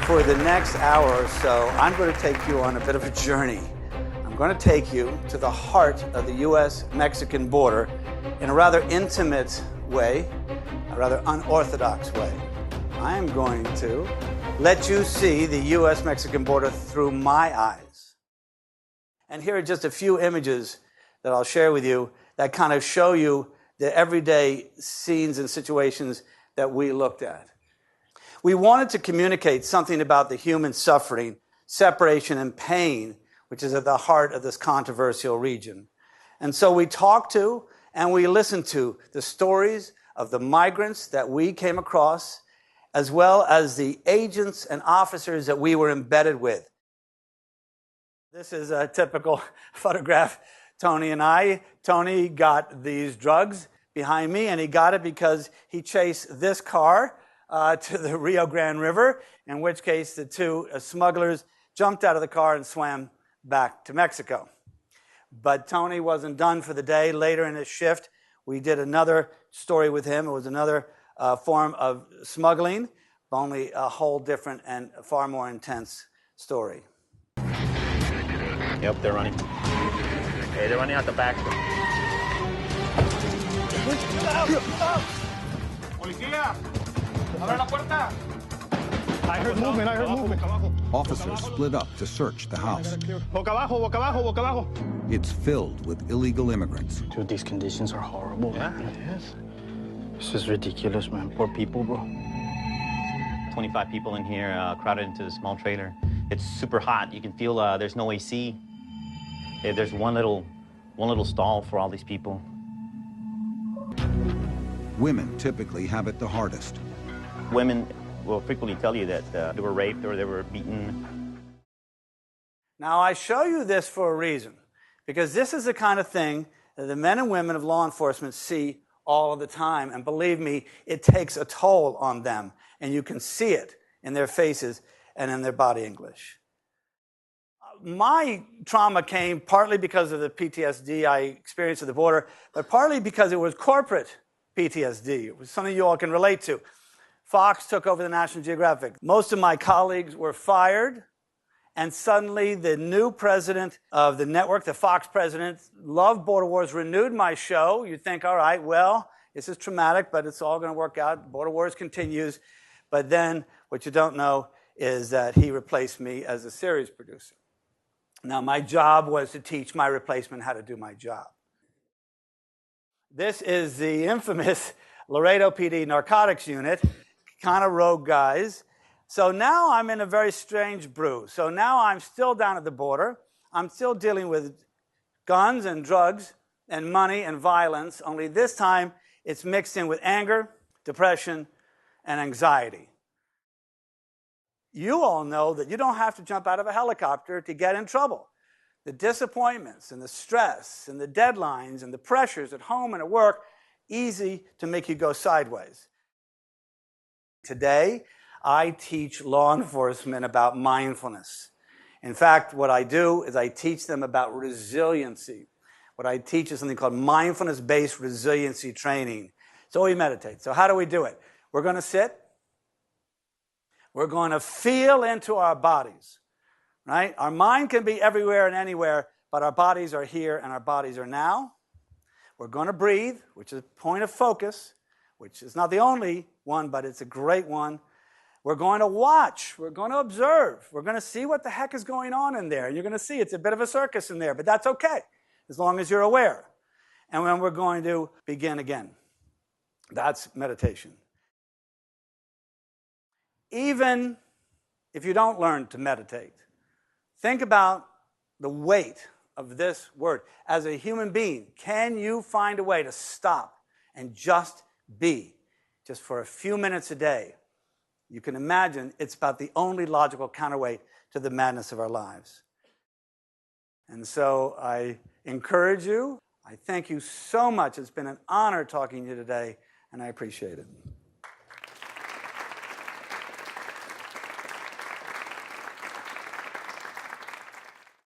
For the next hour or so, I'm going to take you on a bit of a journey. I'm going to take you to the heart of the U.S.-Mexican border in a rather intimate way, a rather unorthodox way. I am going to let you see the U.S.-Mexican border through my eyes. And here are just a few images that I'll share with you that kind of show you the everyday scenes and situations that we looked at. We wanted to communicate something about the human suffering, separation, and pain, which is at the heart of this controversial region. And so we talked to and we listened to the stories of the migrants that we came across, as well as the agents and officers that we were embedded with. This is a typical photograph, Tony and I. Tony got these drugs behind me, and he got it because he chased this car to the Rio Grande River, in which case the two smugglers jumped out of the car and swam back to Mexico. But Tony wasn't done for the day. Later in his shift, we did another story with him. It was another form of smuggling, only a whole different and far more intense story. Yep, they're running. Hey, they're running out the back. Policía! Abre la puerta! I heard movement. Officers split up to search the house. Boca abajo, boca abajo, boca abajo. It's filled with illegal immigrants. Dude, these conditions are horrible. Yeah, it is. This is ridiculous, man. Poor people, bro. 25 people in here, crowded into the small trailer. It's super hot. You can feel there's no AC. There's one little stall for all these people. Women typically have it the hardest. Women will frequently tell you that they were raped or they were beaten. Now, I show you this for a reason, because this is the kind of thing that the men and women of law enforcement see all of the time. And believe me, it takes a toll on them. And you can see it in their faces and in their body English. My trauma came partly because of the PTSD I experienced at the border, but partly because it was corporate PTSD. It was something you all can relate to. Fox took over the National Geographic. Most of my colleagues were fired, and suddenly the new president of the network, the Fox president, loved Border Wars, renewed my show. You'd think, all right, well, this is traumatic, but it's all going to work out. Border Wars continues. But then what you don't know is that he replaced me as a series producer. Now, my job was to teach my replacement how to do my job. This is the infamous Laredo PD narcotics unit, kind of rogue guys. So now I'm in a very strange brew. So now I'm still down at the border. I'm still dealing with guns and drugs and money and violence, only this time it's mixed in with anger, depression, and anxiety. You all know that you don't have to jump out of a helicopter to get in trouble. The disappointments and the stress and the deadlines and the pressures at home and at work, easy to make you go sideways. Today, I teach law enforcement about mindfulness. In fact, what I do is I teach them about resiliency. What I teach is something called mindfulness-based resiliency training. So we meditate. So how do we do it? We're going to sit. We're going to feel into our bodies, right? Our mind can be everywhere and anywhere, but our bodies are here and our bodies are now. We're going to breathe, which is a point of focus, which is not the only one, but it's a great one. We're going to watch. We're going to observe. We're going to see what the heck is going on in there. And you're going to see it's a bit of a circus in there, but that's okay, as long as you're aware. And then we're going to begin again. That's meditation. Even if you don't learn to meditate, think about the weight of this word. As a human being, can you find a way to stop and just be, just for a few minutes a day? You can imagine it's about the only logical counterweight to the madness of our lives. And so I encourage you. I thank you so much. It's been an honor talking to you today, and I appreciate it.